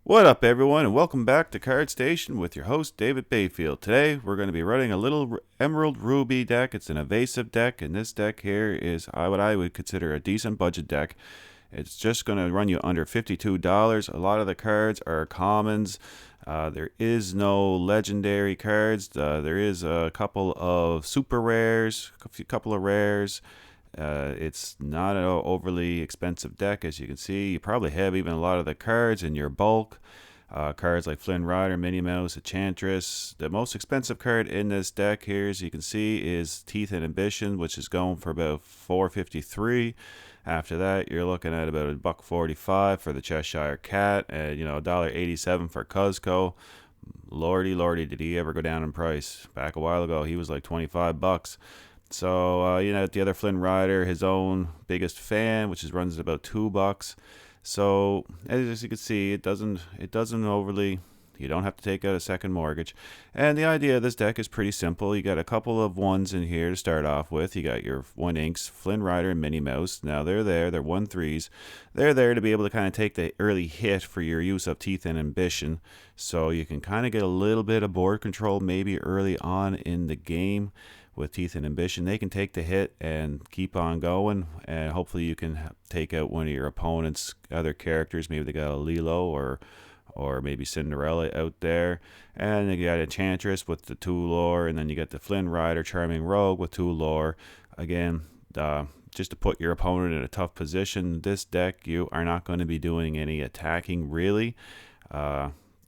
What up, everyone, and welcome back to Card Station with your host, David Bayfield. Today, we're going to be running a little Emerald Ruby deck. It's an evasive deck, and this deck here is what I would consider a decent budget deck. It's just going to run you under $52. A lot of the cards are commons. There is no legendary cards. There is a couple of super rares, a couple of rares. It's not an overly expensive deck, as you can see. You probably have even a lot of the cards in your bulk. Cards like Flynn, Minnie Mouse, Enchantress. The most expensive card in this deck here, as you can see, is Teeth and Ambition, which is going for about $4.53. After that, you're looking at about $1.45 for the Cheshire Cat, and $1.87 for Cuzco. Lordy, did he ever go down in price? Back a while ago, he was like $25. So, the other Flynn Rider, his own biggest fan, which runs at about $2. So, as you can see, it doesn't overly, you don't have to take out a second mortgage. And the idea of this deck is pretty simple. You got a couple of ones in here to start off with. You got your 1-inks, Flynn Rider and Minnie Mouse. Now, they're 1/3s. They're there to be able to kind of take the early hit for your use of Teeth and Ambition. So, you can kind of get a little bit of board control maybe early on in the game. With Teeth and Ambition, they can take the hit and keep on going, and hopefully you can take out one of your opponent's other characters. Maybe they got a Lilo or maybe Cinderella out there, and you got Enchantress with the 2 lore, and then you got the Flynn Rider, Charming Rogue with 2 lore. Again, just to put your opponent in a tough position. This deck, you are not going to be doing any attacking really.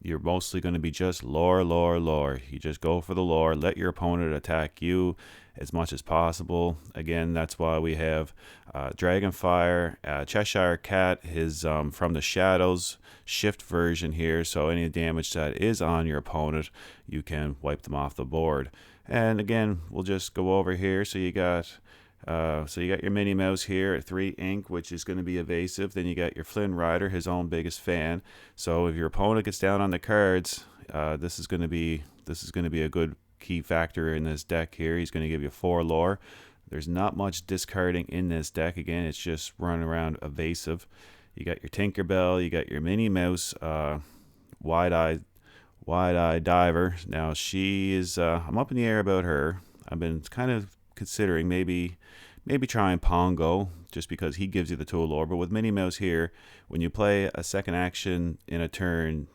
You're mostly going to be just lore. You just go for the lore. Let your opponent attack you as much as possible. Again, that's why we have Dragonfire, Cheshire Cat, his From the Shadows shift version here. So any damage that is on your opponent, you can wipe them off the board. And again, we'll just go over here. So you got your Minnie Mouse here at 3-ink, which is going to be evasive. Then you got your Flynn Rider, his own biggest fan. So if your opponent gets down on the cards, this is going to be a good key factor in this deck here. He's going to give you 4 lore. There's not much discarding in this deck. Again, it's just running around evasive. You got your Tinkerbell, you got your Minnie Mouse, wide-eye diver. Now she is I'm up in the air about her. I've been kind of considering maybe trying Pongo, just because he gives you the 2 lore. But with Minnie Mouse here, when you play a second action in a turn,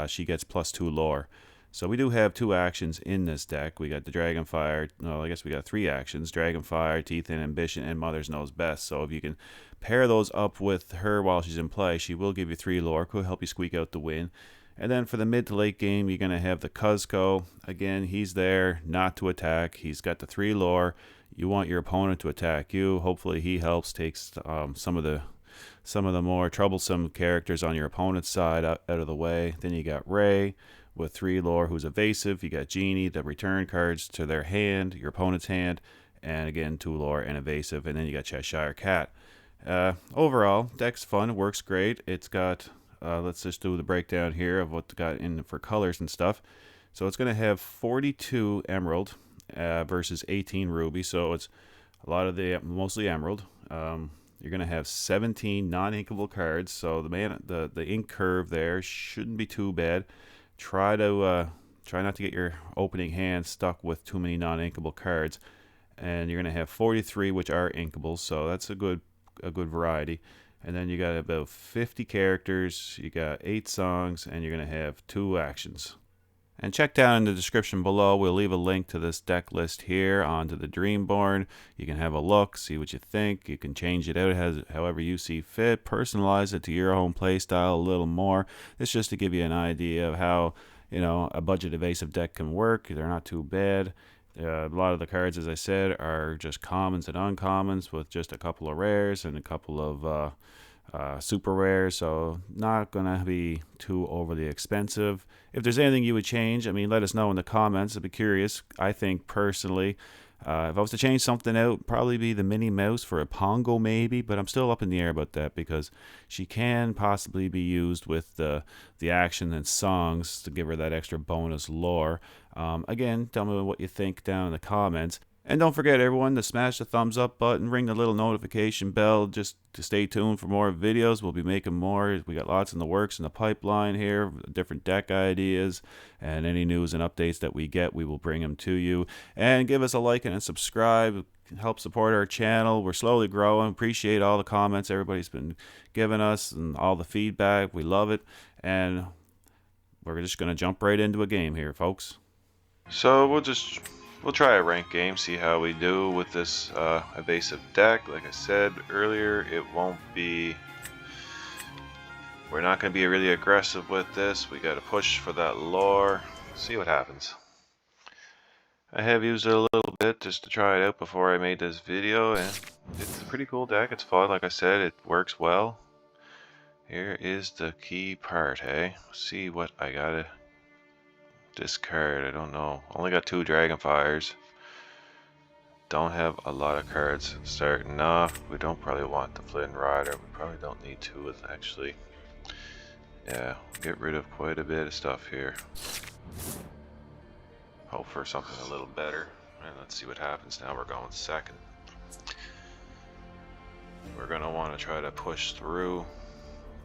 she gets +2 lore. So we do have 2 actions in this deck. We got the Dragonfire. No, I guess we got 3 actions: Dragonfire, Teeth and Ambition, and Mother's Knows Best. So if you can pair those up with her while she's in play, she will give you 3 lore. Could help you squeak out the win. And then for the mid to late game, you're going to have the Cuzco. Again, he's there not to attack. He's got the 3 lore. You want your opponent to attack you. Hopefully he helps, takes some of the more troublesome characters on your opponent's side out of the way. Then you got Ray with 3 lore, who's evasive. You got Genie that return cards to their hand, your opponent's hand. And again, 2 lore and evasive. And then you got Cheshire Cat. Overall, deck's fun. It works great. It's got... let's just do the breakdown here of what got in for colors and stuff. So it's going to have 42 Emerald versus 18 Ruby. So it's a lot of mostly Emerald. You're going to have 17 non-inkable cards. So the ink curve there shouldn't be too bad. Try not to get your opening hand stuck with too many non-inkable cards. And you're going to have 43 which are inkables. So that's a good variety. And then you got about 50 characters, you got 8 songs, and you're going to have 2 actions. And check down in the description below. We'll leave a link to this deck list here onto the Dreamborn. You can have a look, see what you think. You can change it out however you see fit. Personalize it to your own play style a little more. It's just to give you an idea of how a budget evasive deck can work. They're not too bad. A lot of the cards, as I said, are just commons and uncommons with just a couple of rares and a couple of super rares, so not going to be too overly expensive. If there's anything you would change, let us know in the comments. I'd be curious. I think personally, if I was to change something out, probably be the Minnie Mouse for a Pongo maybe, but I'm still up in the air about that because she can possibly be used with the action and songs to give her that extra bonus lore. Again, tell me what you think down in the comments. And don't forget, everyone, to smash the thumbs up button, ring the little notification bell just to stay tuned for more videos. We'll be making more. We got lots in the works in the pipeline here, different deck ideas, and any news and updates that we get, we will bring them to you. And give us a like and a subscribe. Help support our channel. We're slowly growing. Appreciate all the comments everybody's been giving us and all the feedback. We love it. And we're just going to jump right into a game here, folks. So we'll try a ranked game, see how we do with this evasive deck. Like I said earlier, we're not going to be really aggressive with this. We got to push for that lore. See what happens. I have used it a little bit just to try it out before I made this video, and it's a pretty cool deck. It's fun. Like I said, it works well. Here is the key part, hey? See what I gotta discard. I don't know. Only got 2 Dragonfires. Don't have a lot of cards starting off. We don't probably want the Flynn Rider. We probably don't need 2 of actually. Yeah, get rid of quite a bit of stuff here. Hope for something a little better. And let's see what happens now. We're going second. We're gonna want to try to push through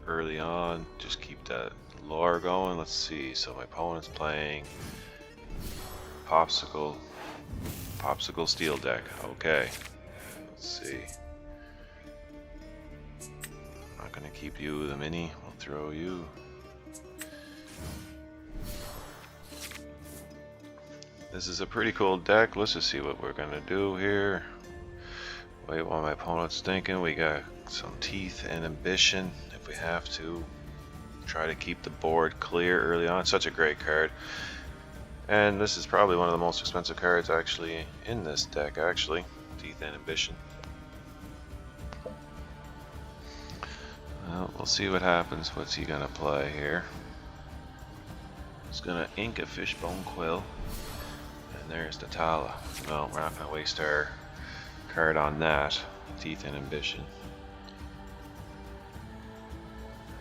early on. Just keep that lore going. Let's see. So my opponent's playing Pawpsicle Steel deck. Okay. Let's see. I'm not gonna keep you, the Minnie. We'll throw you. This is a pretty cool deck. Let's just see what we're gonna do here. Wait while my opponent's thinking. We got some teeth and ambition if we have to. Try to keep the board clear early on. Such a great card. And this is probably one of the most expensive cards actually in this deck, actually. Teeth and ambition. Well, we'll see what happens. What's he gonna play here? He's gonna ink a Fishbone Quill. And there's the Tala. No, we're not gonna waste our card on that. Teeth and ambition.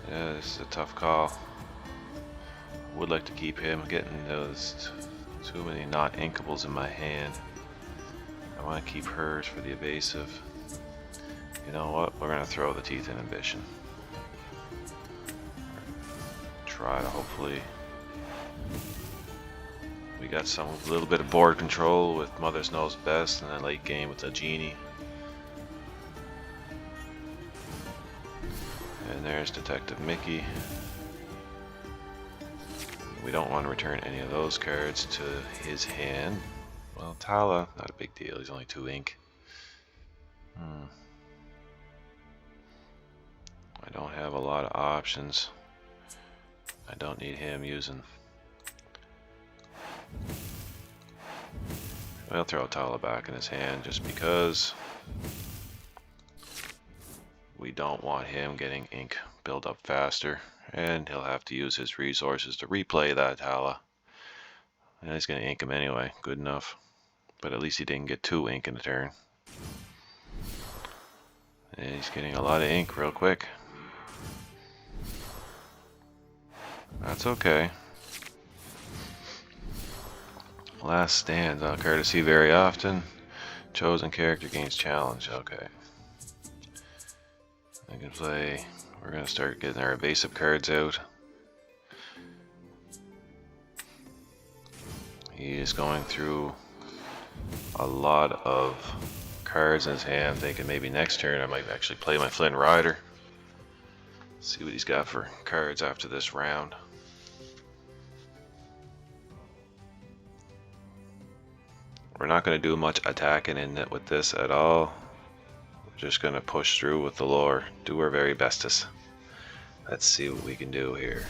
Yeah, this is a tough call. Would like to keep him. Getting those too many not inkables in my hand. I want to keep hers for the evasive. You know what? We're gonna throw the teeth and ambition. Try to hopefully. We got some little bit of board control with Mother's Knows Best, and then late game with the Genie. And there's Detective Mickey. We don't want to return any of those cards to his hand. Well, Tala, not a big deal. He's only 2 ink. I don't have a lot of options. I don't need him using. I'll throw Tala back in his hand just because we don't want him getting ink build up faster, and he'll have to use his resources to replay that Tala. And he's going to ink him anyway, good enough. But at least he didn't get 2 ink in a turn. And he's getting a lot of ink real quick. That's okay. Last Stand, not a card to see very often. Chosen character gains challenge. Okay. I can play. We're gonna start getting our evasive cards out. He is going through a lot of cards in his hand. Thinking maybe next turn I might actually play my Flynn Rider. See what he's got for cards after this round. We're not going to do much attacking in it with this at all. We're just going to push through with the lore. Do our very bestest. Let's see what we can do here.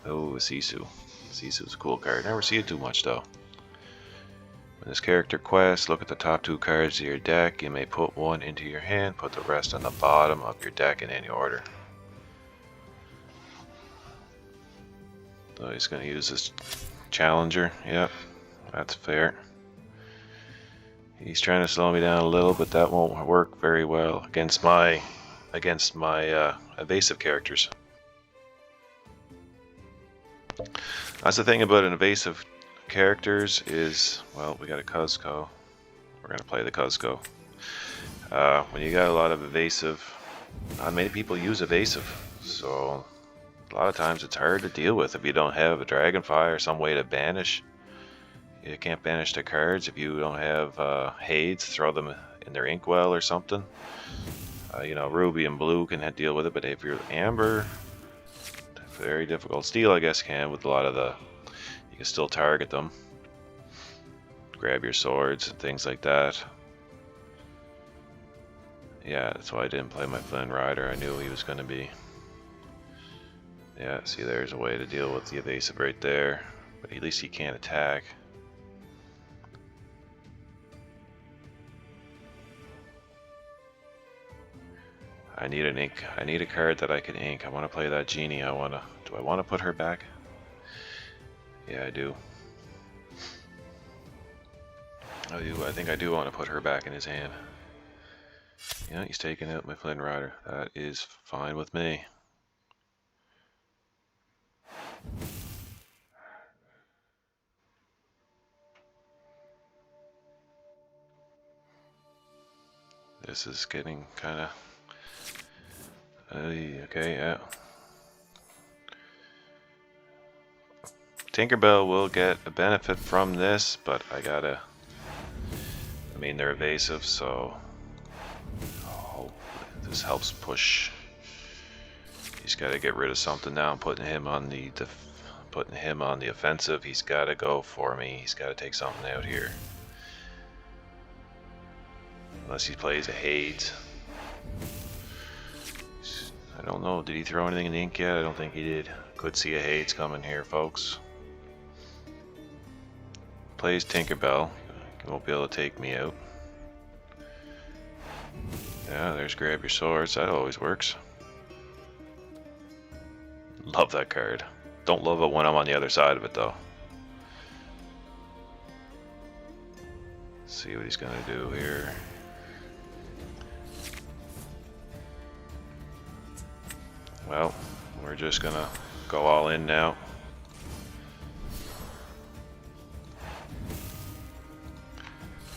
Oh, Sisu. Sisu's a cool card. Never see it too much though. When this character quests, look at the top 2 cards of your deck. You may put 1 into your hand, put the rest on the bottom of your deck in any order. So he's going to use this challenger. Yep, that's fair. He's trying to slow me down a little, but that won't work very well against my evasive characters. That's the thing about an evasive characters is, well, we got a Cuzco. We're gonna play the Cuzco. When you got a lot of evasive, not many people use evasive, so a lot of times it's hard to deal with if you don't have a Dragonfly or some way to banish. You can't banish the cards if you don't have Hades, throw them in their inkwell or something. You know, Ruby and Blue can deal with it, but if you're Amber, very difficult. Steel, I guess, can with a lot of the. You can still target them, grab your swords and things like that. Yeah, that's why I didn't play my Flynn Rider. I knew he was going to be. Yeah, see, there's a way to deal with the evasive right there, but at least he can't attack. I need an ink. I need a card that I can ink. I want to play that genie. Do I want to put her back? Yeah, I do. I think I do want to put her back in his hand. Yeah, he's taking out my Flynn Rider. That is fine with me. This is getting kind of... okay, yeah. Tinkerbell will get a benefit from this, but I gotta... I mean, they're evasive, so... Oh, this helps push. He's got to get rid of something now. I'm putting him on the offensive. He's got to go for me. He's got to take something out here. Unless he plays a Hades. I don't know. Did he throw anything in the ink yet? I don't think he did. Could see a Hades coming here, folks. Plays Tinkerbell. He won't be able to take me out. Yeah, there's grab your swords. That always works. Love that card. Don't love it when I'm on the other side of it, though. Let's see what he's gonna do here. Well, we're just gonna go all in now.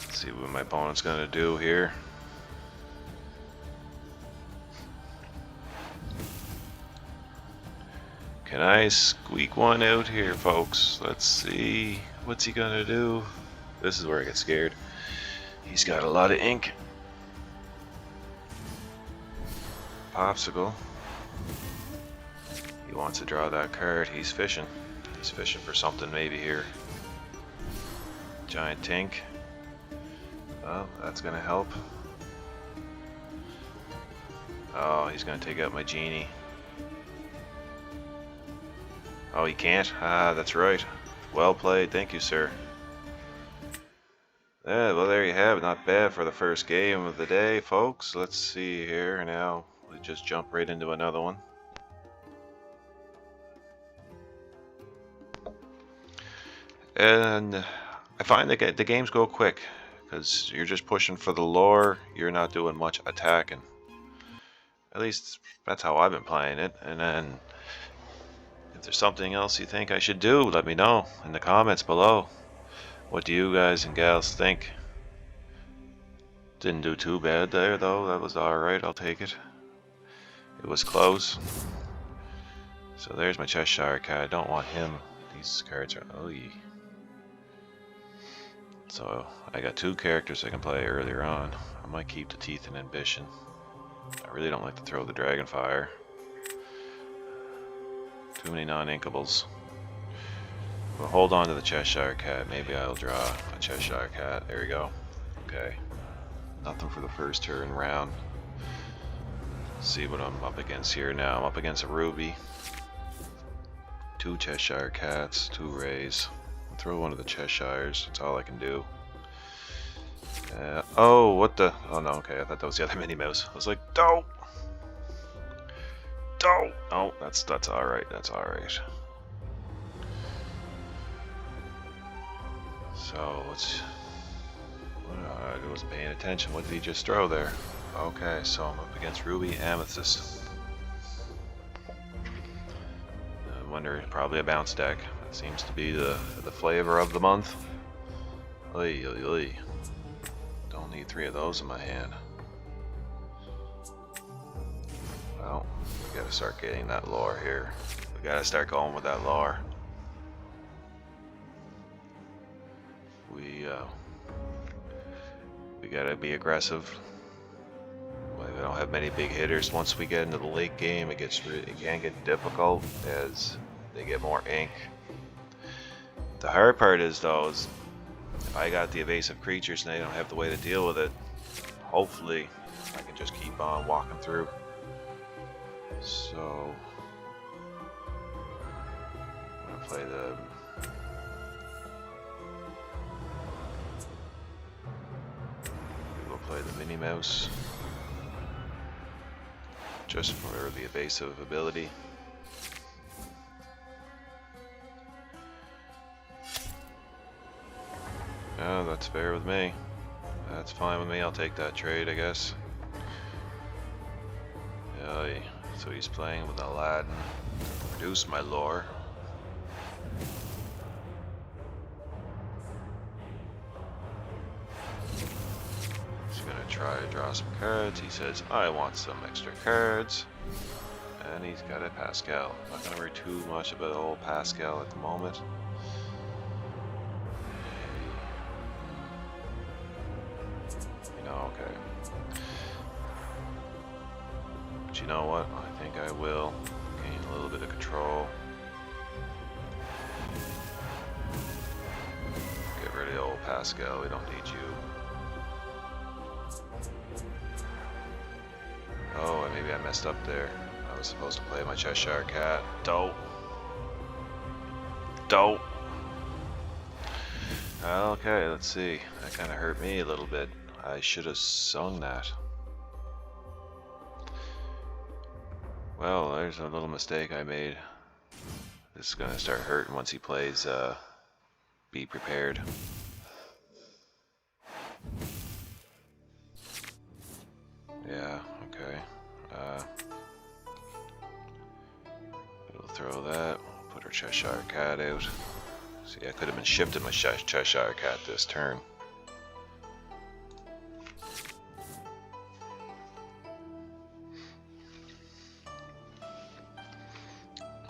Let's see what my opponent's gonna do here. Can I squeak one out here, folks? Let's see. What's he gonna do? This is where I get scared. He's got a lot of ink. Pawpsicle. He wants to draw that card. He's fishing. He's fishing for something maybe here. Giant Tink. Well, that's gonna help. Oh, he's gonna take out my genie. Oh, he can't? Ah, that's right. Well played. Thank you, sir. Yeah, well, there you have it. Not bad for the first game of the day, folks. Let's see here. Now, we just jump right into another one. And I find that the games go quick because you're just pushing for the lore. You're not doing much attacking. At least that's how I've been playing it. And then if there's something else you think I should do, let me know in the comments below. What do you guys and gals think? Didn't do too bad there, though. That was alright. I'll take it. It was close. So there's my Cheshire cat. I don't want him. These cards are... Oh, so I got two characters I can play earlier on. I might keep the Teeth and Ambition. I really don't like to throw the Dragonfire. Too many non-inkables. We'll hold on to the Cheshire cat. Maybe I'll draw a Cheshire cat. There we go. Okay. Nothing for the first turn round. Let's see what I'm up against here now. I'm up against a Ruby. Two Cheshire cats. Two Rays. I'll throw one of the Cheshires. That's all I can do. Oh, what the... Oh, no. Okay, I thought that was the other Minnie Mouse. I was like, don't! Don't! Oh, that's alright. That's alright. So, I wasn't paying attention. What did he just throw there? Okay, so I'm up against Ruby Amethyst. I wonder, probably a bounce deck. That seems to be the flavor of the month. Oy, oy, oy. Don't need 3 of those in my hand. Well, we gotta start getting that lore here. We gotta start going with that lore. We gotta be aggressive. We don't have many big hitters. Once we get into the late game, it can get difficult as they get more ink. The hard part is though, is if I got the evasive creatures and they don't have the way to deal with it, hopefully I can just keep on walking through. So I'm gonna play the Minnie Mouse just for the evasive ability. Yeah, that's fair with me. That's fine with me. I'll take that trade, I guess. Yeah, so he's playing with Aladdin. Reduce my lore. He's gonna try to draw some cards. He says, I want some extra cards. And he's got a Pascal. I'm not gonna worry too much about old Pascal at the moment. Okay. But you know what? I think I will gain a little bit of control. Get rid of the old Pascal. We don't need you. Oh, maybe I messed up there. I was supposed to play my Cheshire cat. Dope. Dope. Okay, let's see. That kind of hurt me a little bit. I should have sung that. Well, there's a little mistake I made. This is gonna start hurting once he plays Be Prepared. Yeah, okay. We'll throw that. Put our Cheshire cat out. See, I could have been shifting my Cheshire cat this turn.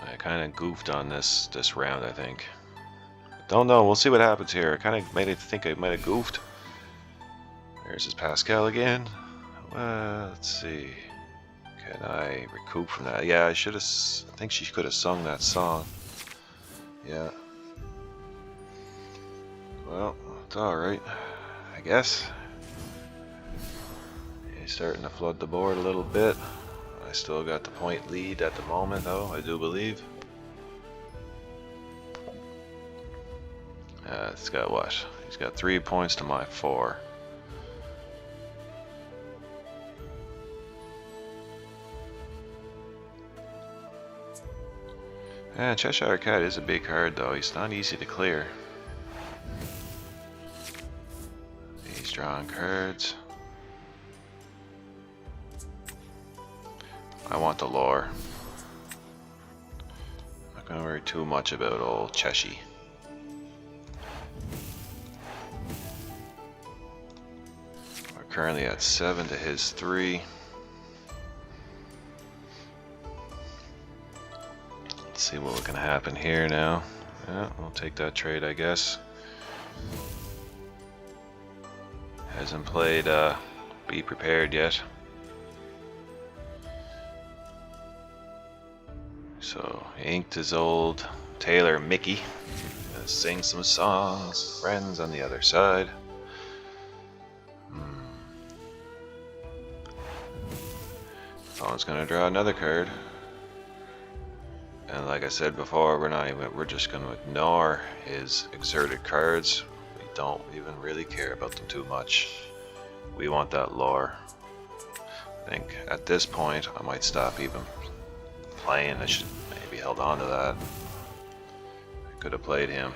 I kind of goofed on this round, I think. Don't know. We'll see what happens here. I kind of made it think I might have goofed. There's his Pascal again. Let's see. Can I recoup from that? Yeah, I should have. I think she could have sung that song. Yeah. Well, it's all right, I guess. He's starting to flood the board a little bit. I still got the point lead at the moment, though, I do believe. It's got what? He's got 3 points to my 4. Cheshire Cat is a big card, though. He's not easy to clear. He's drawing cards. I want the lore. I'm not gonna worry too much about old Cheshire. We're currently at 7 to his 3. Let's see what can happen here now. Yeah, we'll take that trade, I guess. Hasn't played Be Prepared yet. So, he inked his old tailor Mickey. Gonna sing some songs, friends on the other side. Opponent's gonna draw another card. And like I said before, we're just gonna ignore his exerted cards. We don't even really care about them too much. We want that lore. I think at this point I might stop even playing. I should maybe held on to that. I could have played him.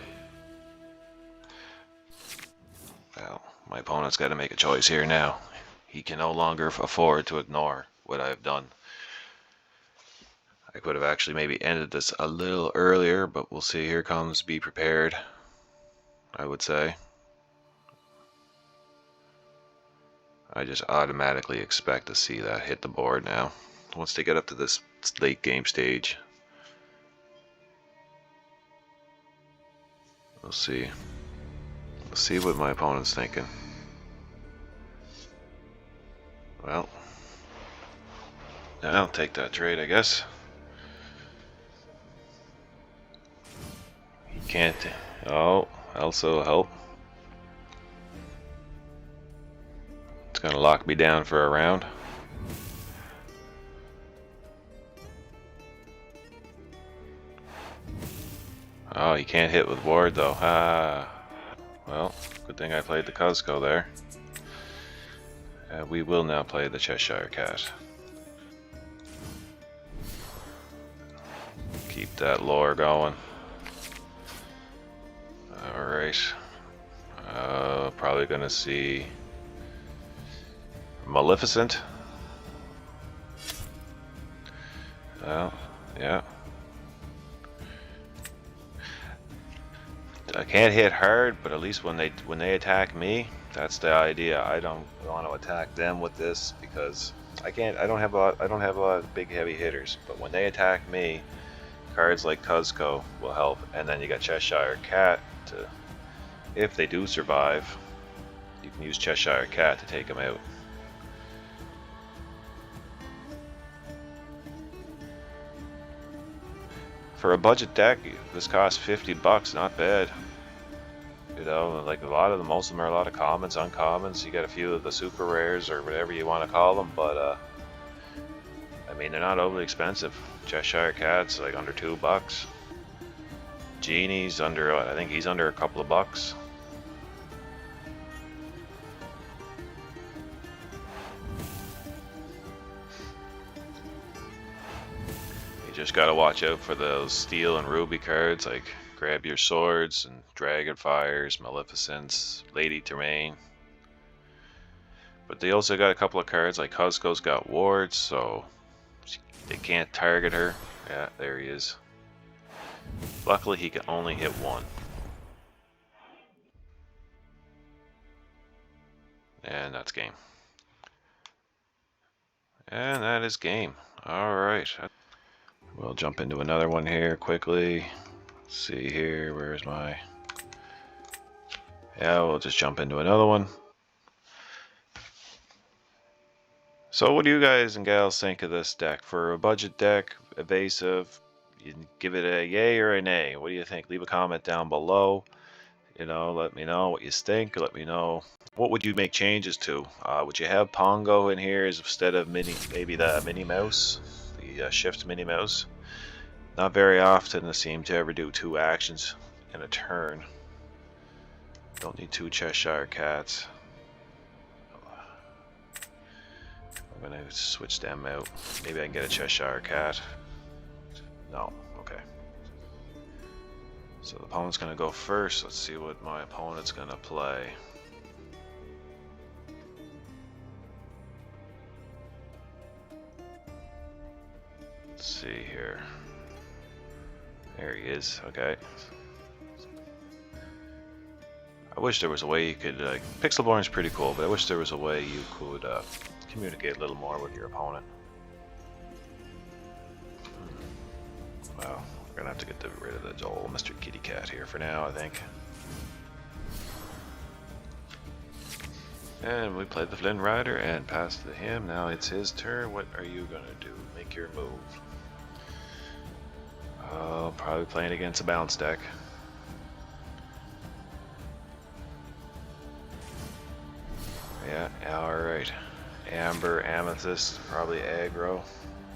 Well, my opponent's got to make a choice here now. He can no longer afford to ignore what I've done. I could have actually maybe ended this a little earlier, but we'll see. Here comes Be Prepared, I would say. I just automatically expect to see that hit the board now. Once they get up to this late game stage. We'll see. We'll see what my opponent's thinking. Well, I'll take that trade, I guess. He can't. Oh, also help. It's gonna lock me down for a round. Oh, you can't hit with ward though. Ah. Well, good thing I played the Cuzco there. We will now play the Cheshire Cat. Keep that lore going. Alright. Probably gonna see Maleficent. Well, yeah. I can't hit hard, but at least when they attack me, that's the idea. I don't want to attack them with this because I don't have a lot of big heavy hitters. But when they attack me, cards like Cuzco will help, and then you got Cheshire Cat to, if they do survive, you can use Cheshire Cat to take them out. For a budget deck, this costs $50, not bad. You know, like most of them are a lot of commons, uncommons. You got a few of the super rares or whatever you want to call them, but I mean, they're not overly expensive. Cheshire Cat's like under $2. Genie's under, I think he's under a couple of bucks. Just gotta watch out for those steel and ruby cards like Grab Your Swords and Dragonfires, Maleficents, Lady Tremaine. But they also got a couple of cards like Cuzco's got wards, so they can't target her. Yeah, there he is. Luckily he can only hit one. And that's game. And that is game. Alright. We'll jump into another one here quickly. Let's see here, where's my... Yeah, we'll just jump into another one. So what do you guys and gals think of this deck? For a budget deck, evasive, you give it a yay or a nay? What do you think? Leave a comment down below. You know, let me know what you think. Let me know what would you make changes to. Would you have Pongo in here instead of maybe the Minnie Mouse? The shift Minnie Mouse. Not very often they seem to ever do 2 actions in a turn. Don't need 2 Cheshire Cats. I'm gonna switch them out. Maybe I can get a Cheshire Cat. No, okay. So the opponent's gonna go first. Let's see what my opponent's gonna play. Let's see here. There he is. Okay. I wish there was a way you could. Pixelborn is pretty cool, but I wish there was a way you could communicate a little more with your opponent. Well, we're gonna have to get rid of the old Mr. Kitty Cat here for now, I think. And we played the Flynn Rider and passed to him. Now it's his turn. What are you gonna do? Make your move. Probably playing against a bounce deck. Yeah, alright. Amber, Amethyst, probably aggro.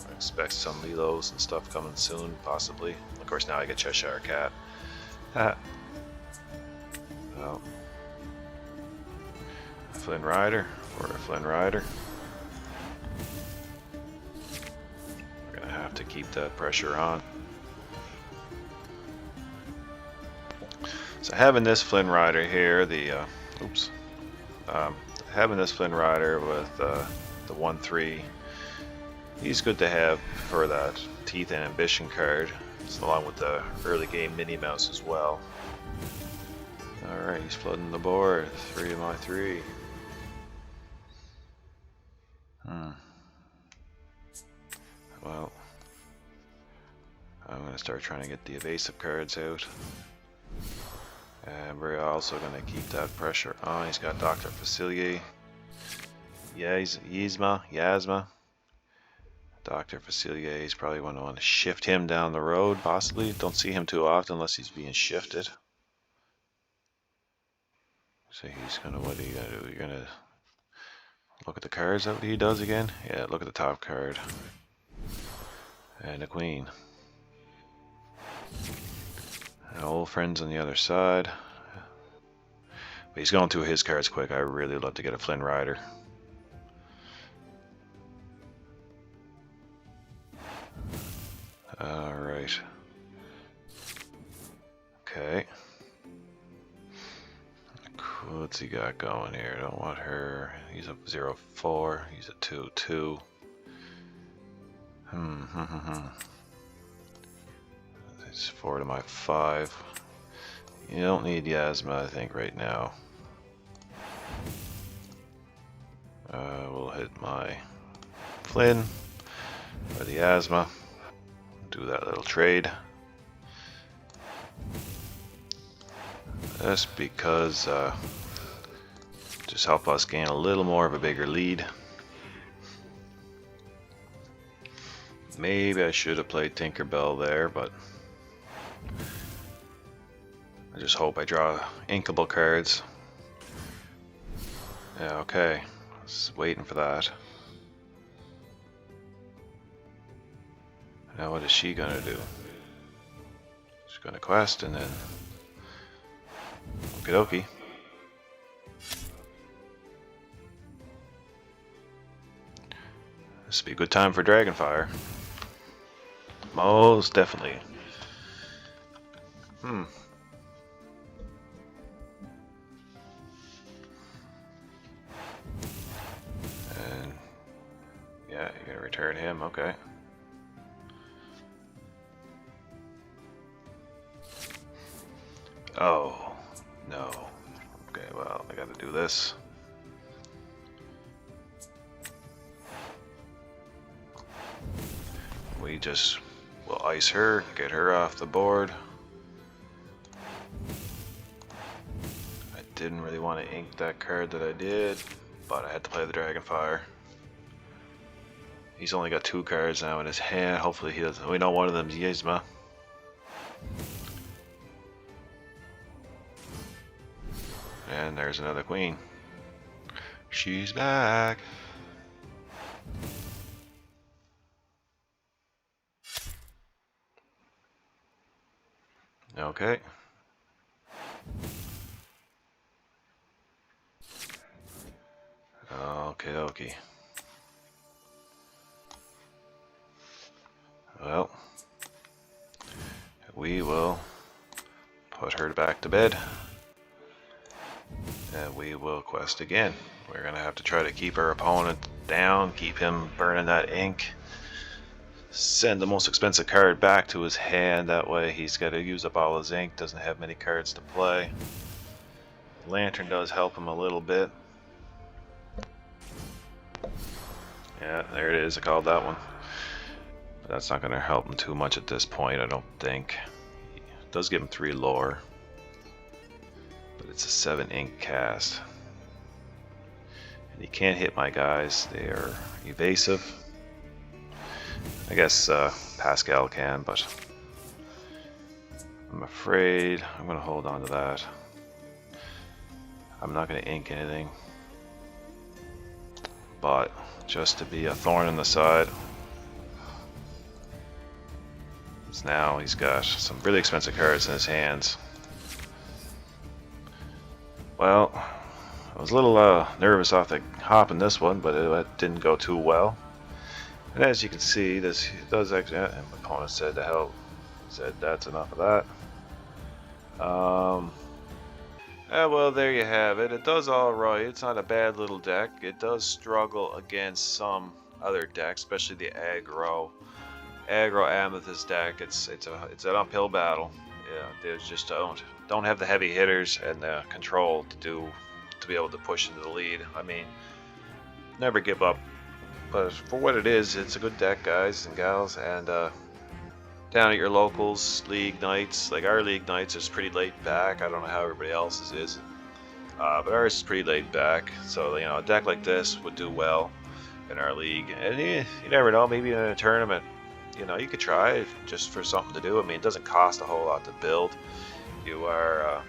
I expect some Lilos and stuff coming soon, possibly. Of course, now I get Cheshire Cat. Well, Flynn Rider, or a Flynn Rider. We're gonna have to keep that pressure on. So having this Flynn Rider here, having this Flynn Rider with the 1/3, he's good to have for that Teeth and Ambition card, along with the early game Minnie Mouse as well. Alright, he's flooding the board. 3 of my 3. Well, I'm going to start trying to get the evasive cards out. And we're also going to keep that pressure on. He's got Dr. Facilier. Yasma. Dr. Facilier is probably going to want to shift him down the road, possibly. Don't see him too often unless he's being shifted. So he's going to, what are you going to do? You're going to look at the cards that he does again? Yeah, look at the top card. And a queen. And old friends on the other side. But he's going through his cards quick. I really love to get a Flynn rider. Alright. Okay. What's he got going here? I don't want her. He's a 0-4. He's a 2-2. It's 4 to my 5. You don't need Yasma, I think, right now. We'll hit my Flynn or the Yasma. Do that little trade. That's because just help us gain a little more of a bigger lead. Maybe I should have played Tinkerbell there, but I just hope I draw inkable cards. Yeah, okay. Just waiting for that. Now what is she gonna do? She's gonna quest and then okie dokie. This would be a good time for Dragonfire. Most definitely. And yeah, you're gonna return him, okay. Oh, no. Okay, well, I gotta do this. We just will ice her, get her off the board. I didn't really want to ink that card that I did, but I had to play the Dragonfire. He's only got 2 cards now in his hand. Hopefully he doesn't. We know one of them's Yasma. And there's another queen. She's back. Okay. Okay, okay. Well, we will put her back to bed. And we will quest again. We're going to have to try to keep our opponent down, keep him burning that ink. Send the most expensive card back to his hand, that way he's got to use up all his ink, doesn't have many cards to play. Lantern does help him a little bit. Yeah, there it is, I called that one. But that's not going to help him too much at this point, I don't think. It does give him 3 lore. But it's a 7 ink cast. And he can't hit my guys, they are evasive. I guess Pascal can, but I'm afraid I'm going to hold on to that. I'm not going to ink anything. But just to be a thorn in the side. Because now he's got some really expensive cards in his hands. Well, I was a little nervous off the hop in this one, but it didn't go too well. And as you can see, this does actually, and my opponent said the hell, said that's enough of that. Well, there you have it. It does alright. It's not a bad little deck. It does struggle against some other decks, especially the aggro Amethyst deck. It's an uphill battle. Yeah, there's just don't have the heavy hitters and the control to be able to push into the lead. I mean, never give up But for what it is, it's a good deck, guys and gals. And down at your locals, league nights, like our league nights is pretty laid back. I don't know how everybody else's is. But ours is pretty laid back. So, you know, a deck like this would do well in our league. And you never know, maybe in a tournament, you know, you could try it just for something to do. I mean, it doesn't cost a whole lot to build. You are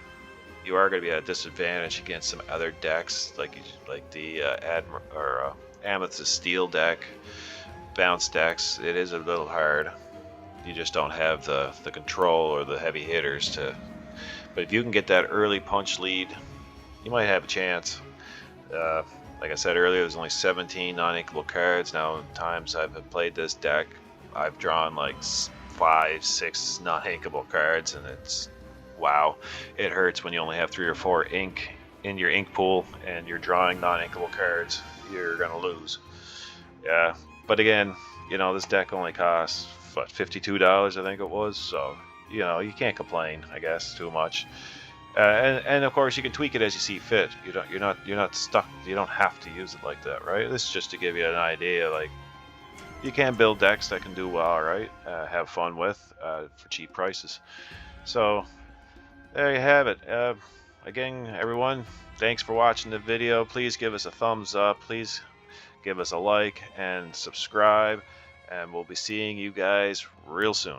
going to be at a disadvantage against some other decks, like the Amethyst Steel deck, bounce decks. It is a little hard. You just don't have the control or the heavy hitters to. But if you can get that early punch lead, you might have a chance. Like I said earlier, there's only 17 non-inkable cards. Now, times I've played this deck, I've drawn like 5, 6 non-inkable cards, and it's wow. It hurts when you only have 3 or 4 ink in your ink pool and you're drawing non-inkable cards. You're gonna lose. Yeah, but again, you know, this deck only costs what, $52, I think it was. So you know, you can't complain, I guess, too much. And of course, you can tweak it as you see fit. You're not stuck. You don't have to use it like that, right? This is just to give you an idea. Like, you can build decks that can do well, right? Have fun with for cheap prices. So there you have it. Again, everyone, thanks for watching the video. Please give us a thumbs up. Please give us a like and subscribe. And we'll be seeing you guys real soon.